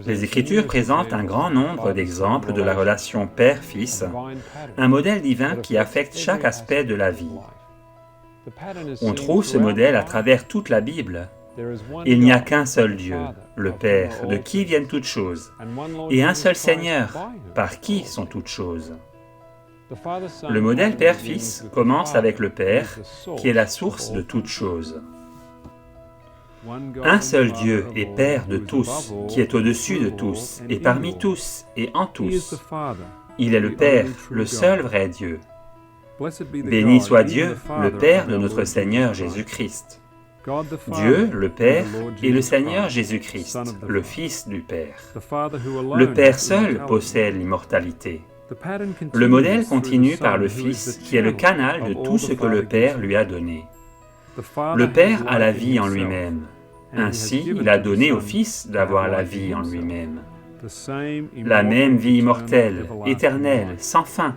Les Écritures présentent un grand nombre d'exemples de la relation père-fils, un modèle divin qui affecte chaque aspect de la vie. On trouve ce modèle à travers toute la Bible. Il n'y a qu'un seul Dieu, le Père, de qui viennent toutes choses, et un seul Seigneur, par qui sont toutes choses. Le modèle Père-Fils commence avec le Père, qui est la source de toutes choses. Un seul Dieu est Père de tous, qui est au-dessus de tous, et parmi tous, et en tous. Il est le Père, le seul vrai Dieu. Béni soit Dieu, le Père de notre Seigneur Jésus-Christ. Dieu, le Père, et le Seigneur Jésus-Christ, le Fils du Père. Le Père seul possède l'immortalité. Le modèle continue par le Fils, qui est le canal de tout ce que le Père lui a donné. Le Père a la vie en lui-même. Ainsi, il a donné au Fils d'avoir la vie en lui-même. La même vie immortelle, éternelle, sans fin.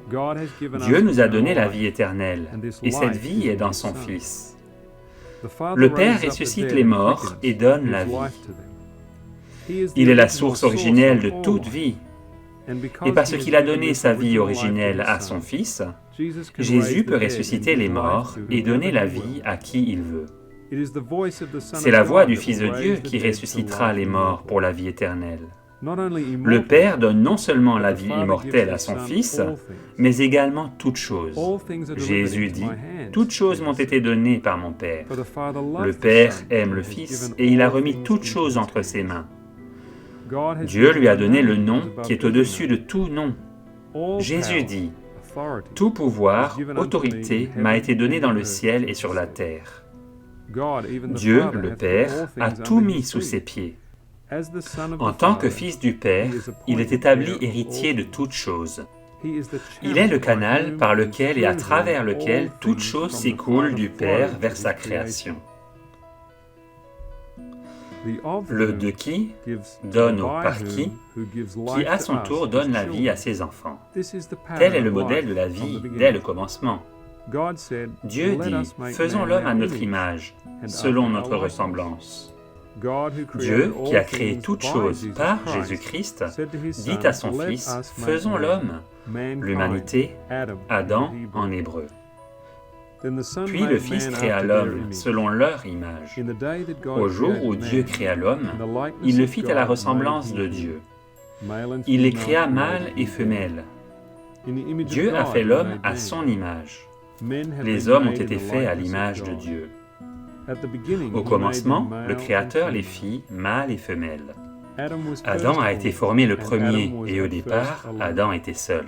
Dieu nous a donné la vie éternelle, et cette vie est dans son Fils. Le Père ressuscite les morts et donne la vie. Il est la source originelle de toute vie. Et parce qu'il a donné sa vie originelle à son Fils, Jésus peut ressusciter les morts et donner la vie à qui il veut. C'est la voix du Fils de Dieu qui ressuscitera les morts pour la vie éternelle. Le Père donne non seulement la vie immortelle à son Fils, mais également toutes choses. Jésus dit, « Toutes choses m'ont été données par mon Père. » Le Père aime le Fils et il a remis toutes choses entre ses mains. Dieu lui a donné le nom qui est au-dessus de tout nom. Jésus dit, « Tout pouvoir, autorité m'a été donné dans le ciel et sur la terre. » Dieu, le Père, a tout mis sous ses pieds. En tant que Fils du Père, il est établi héritier de toutes choses. Il est le canal par lequel et à travers lequel toute chose s'écoule du Père vers sa création. Le de qui donne au par qui à son tour donne la vie à ses enfants. Tel est le modèle de la vie dès le commencement. Dieu dit, « Faisons l'homme à notre image, selon notre ressemblance. » Dieu, qui a créé toutes choses par Jésus-Christ, dit à son Fils, « Faisons l'homme », l'humanité, Adam en hébreu. Puis le Fils créa l'homme selon leur image. Au jour où Dieu créa l'homme, il le fit à la ressemblance de Dieu. Il les créa mâle et femelle. Dieu a fait l'homme à son image. Les hommes ont été faits à l'image de Dieu. Au commencement, le Créateur les fit mâle et femelle. Adam a été formé le premier, et au départ, Adam était seul.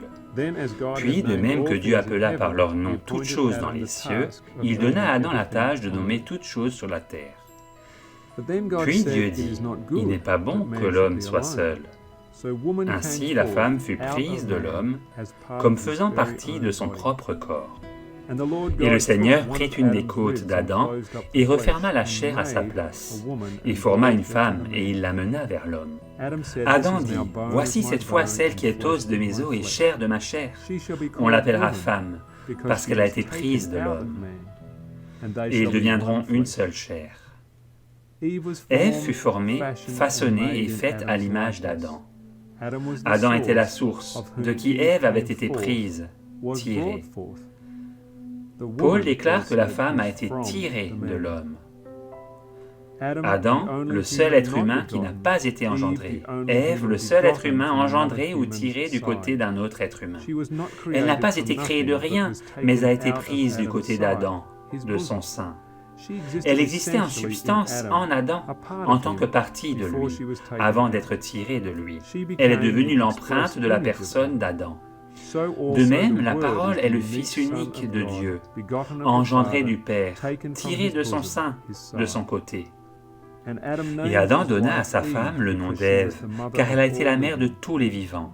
Puis, de même que Dieu appela par leur nom toutes choses dans les cieux, il donna à Adam la tâche de nommer toutes choses sur la terre. Puis Dieu dit, « Il n'est pas bon que l'homme soit seul. » Ainsi la femme fut prise de l'homme, comme faisant partie de son propre corps. Et le Seigneur prit une des côtes d'Adam et referma la chair à sa place. Il forma une femme et il la mena vers l'homme. Adam dit, « Voici cette fois celle qui est os de mes os et chair de ma chair. On l'appellera femme, parce qu'elle a été prise de l'homme. Et ils deviendront une seule chair. » Ève fut formée, façonnée et faite à l'image d'Adam. Adam était la source, de qui Ève avait été prise, tirée. Paul déclare que la femme a été tirée de l'homme. Adam, le seul être humain qui n'a pas été engendré. Ève, le seul être humain engendré ou tiré du côté d'un autre être humain. Elle n'a pas été créée de rien, mais a été prise du côté d'Adam, de son sein. Elle existait en substance en Adam, en tant que partie de lui, avant d'être tirée de lui. Elle est devenue l'empreinte de la personne d'Adam. De même, la parole est le Fils unique de Dieu, engendré du Père, tiré de son sein, de son côté. Et Adam donna à sa femme le nom d'Ève, car elle a été la mère de tous les vivants.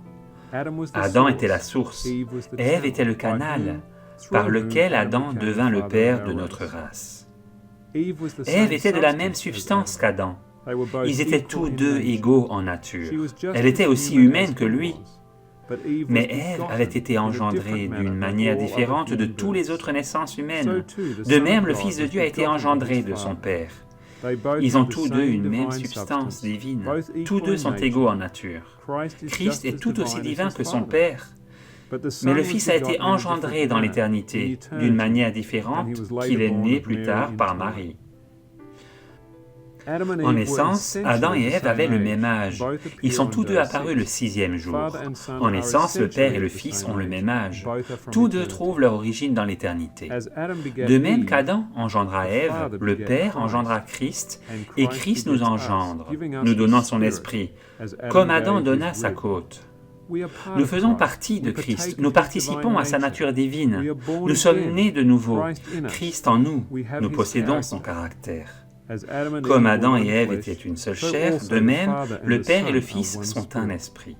Adam était la source, Ève était le canal, par lequel Adam devint le père de notre race. Ève était de la même substance qu'Adam. Ils étaient tous deux égaux en nature. Elle était aussi humaine que lui. Mais Ève avait été engendrée d'une manière différente de toutes les autres naissances humaines. De même, le Fils de Dieu a été engendré de son Père. Ils ont tous deux une même substance divine. Tous deux sont égaux en nature. Christ est tout aussi divin que son Père. Mais le Fils a été engendré dans l'éternité d'une manière différente qu'il est né plus tard par Marie. En naissance, Adam et Ève avaient le même âge. Ils sont tous deux apparus le 6e jour. En naissance, le Père et le Fils ont le même âge. Tous deux trouvent leur origine dans l'éternité. De même qu'Adam engendra Ève, le Père engendra Christ, et Christ nous engendre, nous donnant son esprit, comme Adam donna sa côte. Nous faisons partie de Christ, nous participons à sa nature divine, nous sommes nés de nouveau, Christ en nous, nous possédons son caractère. Comme Adam et Ève étaient une seule chair, de même, le Père et le Fils sont un esprit.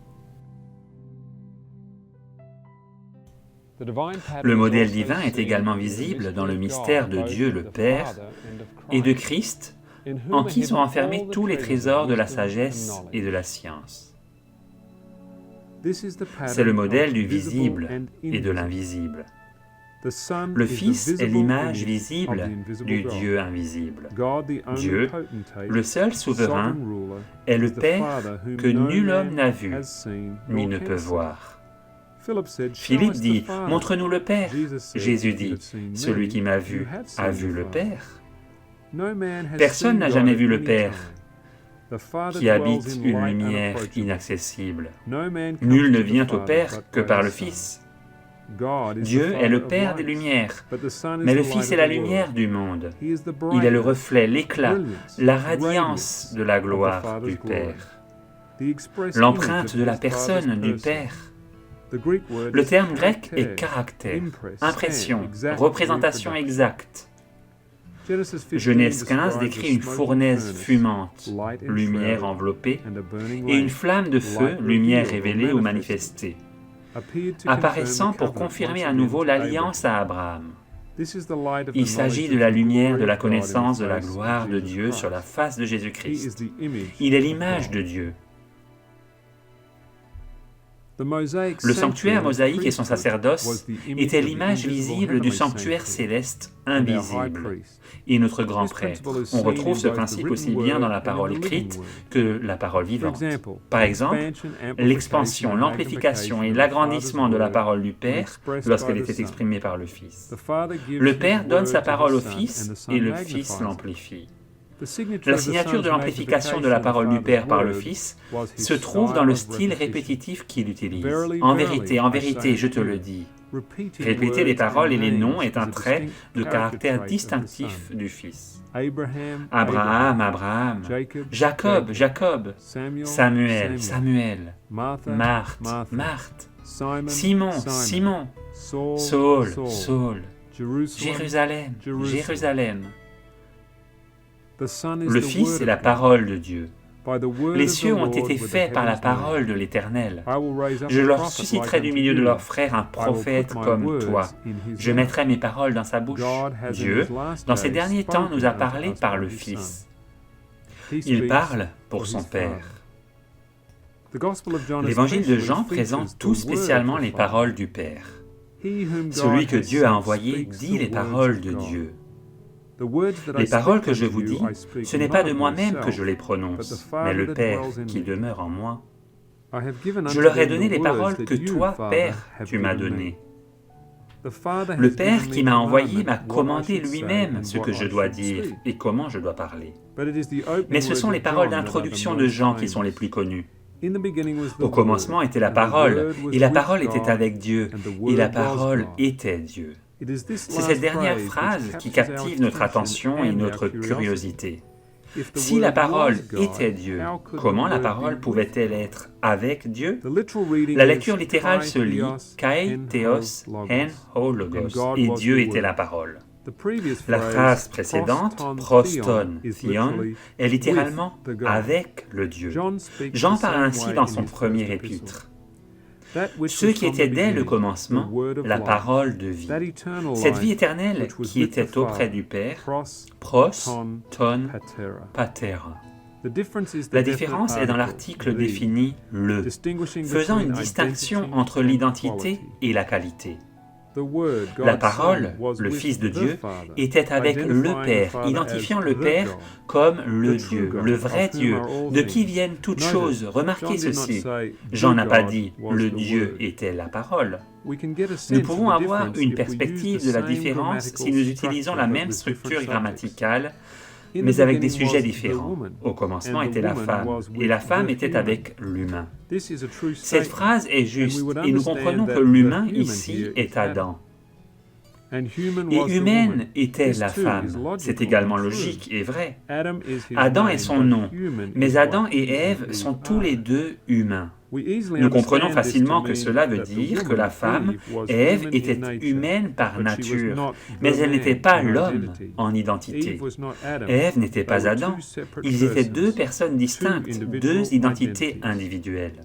Le modèle divin est également visible dans le mystère de Dieu le Père et de Christ, en qui sont enfermés tous les trésors de la sagesse et de la science. C'est le modèle du visible et de l'invisible. Le Fils est l'image visible du Dieu invisible. Dieu, le seul souverain, est le Père que nul homme n'a vu, ni ne peut voir. Philippe dit, « Montre-nous le Père ». Jésus dit, « Celui qui m'a vu a vu le Père ». Personne n'a jamais vu le Père, qui habite une lumière inaccessible. Nul ne vient au Père que par le Fils. Dieu est le Père des Lumières, mais le Fils est la lumière du monde. Il est le reflet, l'éclat, la radiance de la gloire du Père, l'empreinte de la personne du Père. Le terme grec est caractère, impression, représentation exacte. Genèse 15 décrit une fournaise fumante, lumière enveloppée, et une flamme de feu, lumière révélée ou manifestée, apparaissant pour confirmer à nouveau l'alliance à Abraham. Il s'agit de la lumière de la connaissance de la gloire de Dieu sur la face de Jésus-Christ. Il est l'image de Dieu. Le sanctuaire mosaïque et son sacerdoce étaient l'image visible du sanctuaire céleste invisible. Et notre grand prêtre, on retrouve ce principe aussi bien dans la parole écrite que la parole vivante. Par exemple, l'expansion, l'amplification et l'agrandissement de la parole du Père lorsqu'elle était exprimée par le Fils. Le Père donne sa parole au Fils et le Fils l'amplifie. La signature de l'amplification de la parole du Père par le Fils se trouve dans le style répétitif qu'il utilise. En vérité, je te le dis. Répéter les paroles et les noms est un trait de caractère distinctif du Fils. Abraham, Abraham, Jacob, Jacob, Samuel, Samuel, Marthe, Marthe, Simon, Simon, Saul, Saul, Jérusalem, Jérusalem. Le Fils est la parole de Dieu. Les cieux ont été faits par la parole de l'Éternel. Je leur susciterai du milieu de leurs frères un prophète comme toi. Je mettrai mes paroles dans sa bouche. Dieu, dans ces derniers temps, nous a parlé par le Fils. Il parle pour son Père. L'Évangile de Jean présente tout spécialement les paroles du Père. Celui que Dieu a envoyé dit les paroles de Dieu. Les paroles que je vous dis, ce n'est pas de moi-même que je les prononce, mais le Père qui demeure en moi. Je leur ai donné les paroles que toi, Père, tu m'as données. Le Père qui m'a envoyé m'a commandé lui-même ce que je dois dire et comment je dois parler. Mais ce sont les paroles d'introduction de Jean qui sont les plus connues. Au commencement était la parole, et la parole était avec Dieu, et la parole était Dieu. C'est cette dernière phrase qui captive notre attention et notre curiosité. Si la parole était Dieu, comment la parole pouvait-elle être avec Dieu? La lecture littérale se lit « Kai Theos en ho logos » et Dieu était la parole. La phrase précédente, « proston thion », est littéralement « avec le Dieu ». Jean parle ainsi dans son premier épître. Ceux qui étaient dès le commencement, la parole de vie. Cette vie éternelle qui était auprès du Père, pros, ton, patera. La différence est dans l'article défini « le », faisant une distinction entre l'identité et la qualité. La parole, le Fils de Dieu, était avec le Père, identifiant le Père comme le Dieu, le vrai Dieu, de qui viennent toutes choses. Remarquez ceci, Jean n'a pas dit « le Dieu était la parole ». Nous pouvons avoir une perspective de la différence si nous utilisons la même structure grammaticale, mais avec des sujets différents. Au commencement était la femme, et la femme était avec l'humain. Cette phrase est juste, et nous comprenons que l'humain ici est Adam. Et humaine était la femme. C'est également logique et vrai. Adam est son nom, mais Adam et Ève sont tous les deux humains. Nous comprenons facilement que cela veut dire que la femme, Ève, était humaine par nature, mais elle n'était pas l'homme en identité. Ève n'était pas Adam. Ils étaient deux personnes distinctes, deux identités individuelles.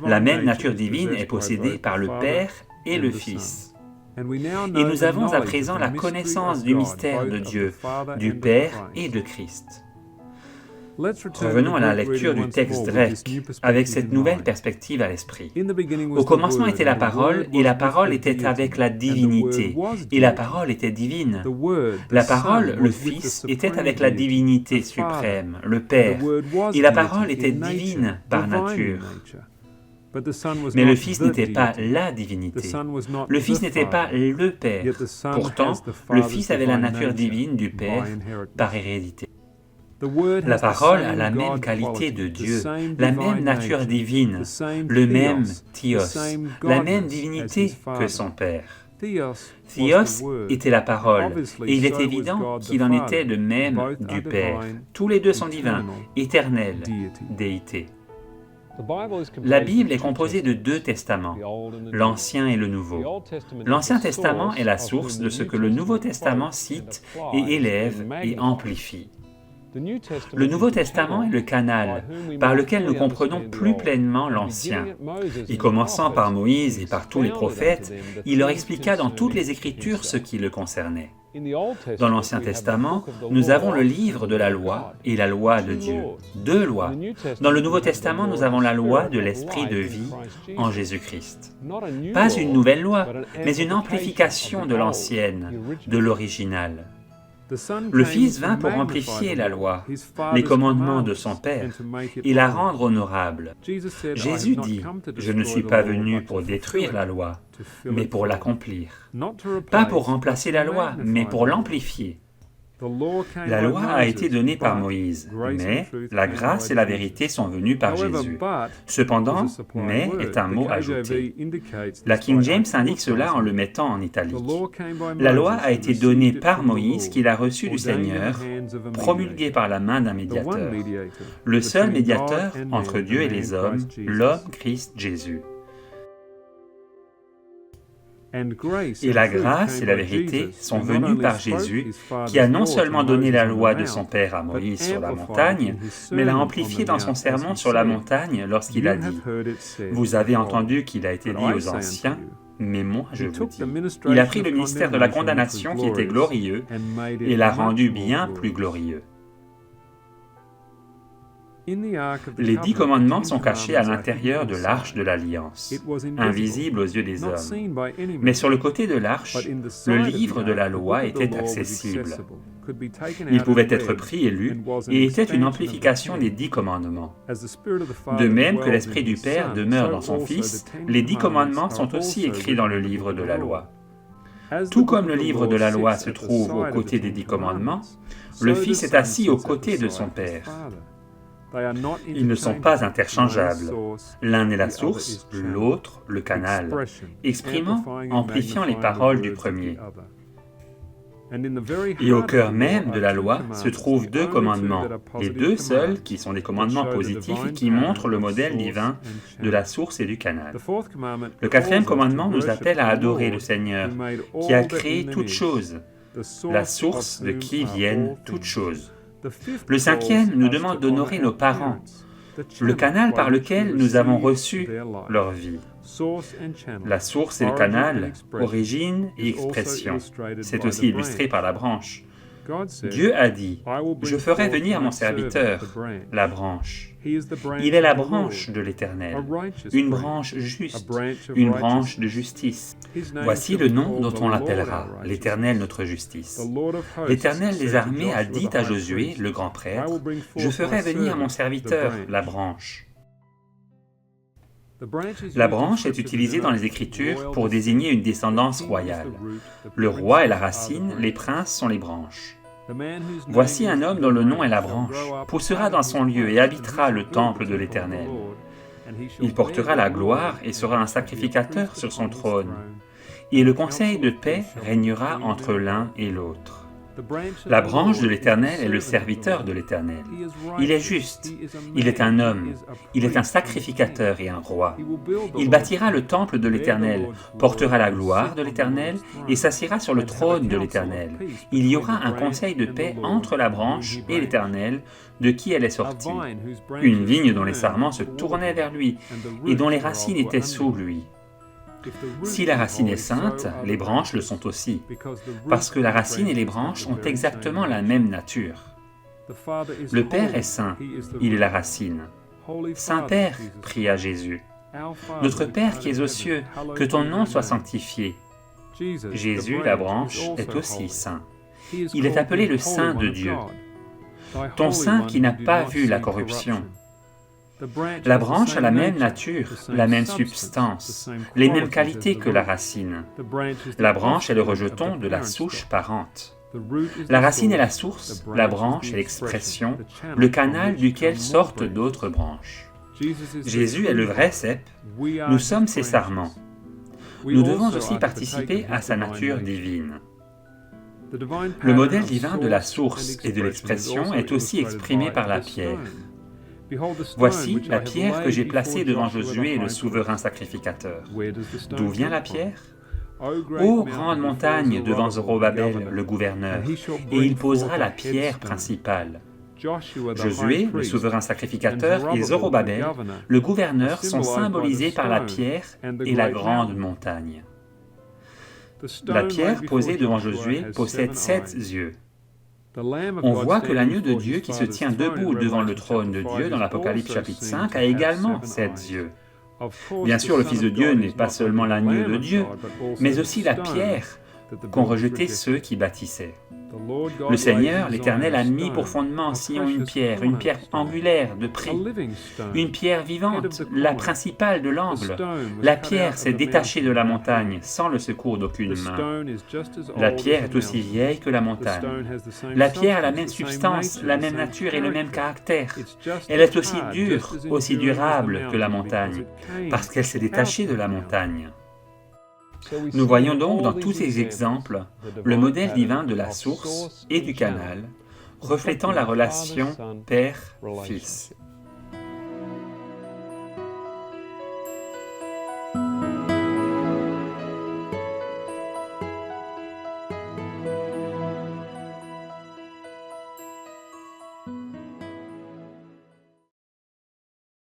La même nature divine est possédée par le Père et le Fils. Et nous avons à présent la connaissance du mystère de Dieu, du Père et de Christ. Revenons à la lecture du texte grec, avec cette nouvelle perspective à l'esprit. Au commencement était la parole, et la parole était avec la divinité, et la parole était divine. La parole, le Fils, était avec la divinité suprême, le Père, et la parole était divine par nature. Mais le Fils n'était pas la divinité. Le Fils n'était pas le Père. Pourtant, le Fils avait la nature divine du Père par hérédité. La parole a la même qualité de Dieu, la même nature divine, le même Théos, la même divinité que son Père. Théos était la parole, et il est évident qu'il en était de même du Père. Tous les deux sont divins, éternels, déité. La Bible est composée de deux testaments, l'Ancien et le Nouveau. L'Ancien Testament est la source de ce que le Nouveau Testament cite et élève et amplifie. Le Nouveau Testament est le canal par lequel nous comprenons plus pleinement l'Ancien. Et commençant par Moïse et par tous les prophètes, il leur expliqua dans toutes les Écritures ce qui le concernait. Dans l'Ancien Testament, nous avons le livre de la loi et la loi de Dieu, deux lois. Dans le Nouveau Testament, nous avons la loi de l'Esprit de vie en Jésus-Christ. Pas une nouvelle loi, mais une amplification de l'ancienne, de l'original. Le Fils vint pour amplifier la loi, les commandements de son Père, et la rendre honorable. Jésus dit, « Je ne suis pas venu pour détruire la loi, mais pour l'accomplir. » Pas pour remplacer la loi, mais pour l'amplifier. La loi a été donnée par Moïse, mais la grâce et la vérité sont venues par Jésus. Cependant, « mais » est un mot ajouté. La King James indique cela en le mettant en italique. La loi a été donnée par Moïse qu'il a reçue du Seigneur, promulguée par la main d'un médiateur. Le seul médiateur entre Dieu et les hommes, l'homme Christ Jésus. Et la grâce et la vérité sont venues par Jésus, qui a non seulement donné la loi de son Père à Moïse sur la montagne, mais l'a amplifiée dans son sermon sur la montagne lorsqu'il a dit « Vous avez entendu qu'il a été dit aux anciens, mais moi je vous dis. » Il a pris le ministère de la condamnation qui était glorieux et l'a rendu bien plus glorieux. Les 10 commandements sont cachés à l'intérieur de l'arche de l'Alliance, invisible aux yeux des hommes. Mais sur le côté de l'arche, le livre de la loi était accessible. Il pouvait être pris et lu, et était une amplification des 10 commandements. De même que l'Esprit du Père demeure dans son Fils, les 10 commandements sont aussi écrits dans le livre de la loi. Tout comme le livre de la loi se trouve aux côtés des 10 commandements, le Fils est assis aux côtés de son Père. Ils ne sont pas interchangeables. L'un est la source, l'autre le canal, exprimant, amplifiant les paroles du premier. Et au cœur même de la loi se trouvent 2 commandements, les 2 seuls qui sont des commandements positifs et qui montrent le modèle divin de la source et du canal. Le 4e commandement nous appelle à adorer le Seigneur, qui a créé toutes choses, la source de qui viennent toutes choses. Le 5e nous demande d'honorer nos parents, le canal par lequel nous avons reçu leur vie. La source et le canal, origine et expression. C'est aussi illustré par la branche. Dieu a dit, « Je ferai venir mon serviteur, la branche. » Il est la branche de l'Éternel, une branche juste, une branche de justice. Voici le nom dont on l'appellera, l'Éternel notre justice. L'Éternel des armées a dit à Josué, le grand prêtre, « Je ferai venir mon serviteur, la branche. » La branche est utilisée dans les Écritures pour désigner une descendance royale. Le roi est la racine, les princes sont les branches. Voici un homme dont le nom est la branche, poussera dans son lieu et habitera le temple de l'Éternel. Il portera la gloire et sera un sacrificateur sur son trône. Et le conseil de paix régnera entre l'un et l'autre. La branche de l'Éternel est le serviteur de l'Éternel. Il est juste, il est un homme, il est un sacrificateur et un roi. Il bâtira le temple de l'Éternel, portera la gloire de l'Éternel et s'assiera sur le trône de l'Éternel. Il y aura un conseil de paix entre la branche et l'Éternel, de qui elle est sortie. Une vigne dont les sarments se tournaient vers lui et dont les racines étaient sous lui. Si la racine est sainte, les branches le sont aussi, parce que la racine et les branches ont exactement la même nature. Le Père est saint, il est la racine. Saint-Père, pria Jésus. Notre Père qui es aux cieux, que ton nom soit sanctifié. Jésus, la branche, est aussi saint. Il est appelé le Saint de Dieu. Ton Saint qui n'a pas vu la corruption. La branche a la même nature, la même substance, les mêmes qualités que la racine. La branche est le rejeton de la souche parente. La racine est la source, la branche est l'expression, le canal duquel sortent d'autres branches. Jésus est le vrai cep, nous sommes ses sarments. Nous devons aussi participer à sa nature divine. Le modèle divin de la source et de l'expression est aussi exprimé par la pierre. Voici la pierre que j'ai placée devant Josué, le souverain sacrificateur. D'où vient la pierre? Ô grande montagne devant Zorobabel, le gouverneur, et il posera la pierre principale. Josué, le souverain sacrificateur, et Zorobabel, le gouverneur, sont symbolisés par la pierre et la grande montagne. La pierre posée devant Josué possède 7 yeux. On voit que l'agneau de Dieu qui se tient debout devant le trône de Dieu dans l'Apocalypse chapitre 5 a également 7 yeux. Bien sûr, le Fils de Dieu n'est pas seulement l'agneau de Dieu, mais aussi la pierre qu'ont rejetée ceux qui bâtissaient. Le Seigneur, l'Éternel, a mis pour fondement en Sion une pierre angulaire de prix, une pierre vivante, la principale de l'angle. La pierre s'est détachée de la montagne sans le secours d'aucune main. La pierre est aussi vieille que la montagne. La pierre a la même substance, la même nature et le même caractère. Elle est aussi dure, aussi durable que la montagne, parce qu'elle s'est détachée de la montagne. Nous voyons donc dans tous ces exemples le modèle divin de la source et du canal, reflétant la relation Père-Fils.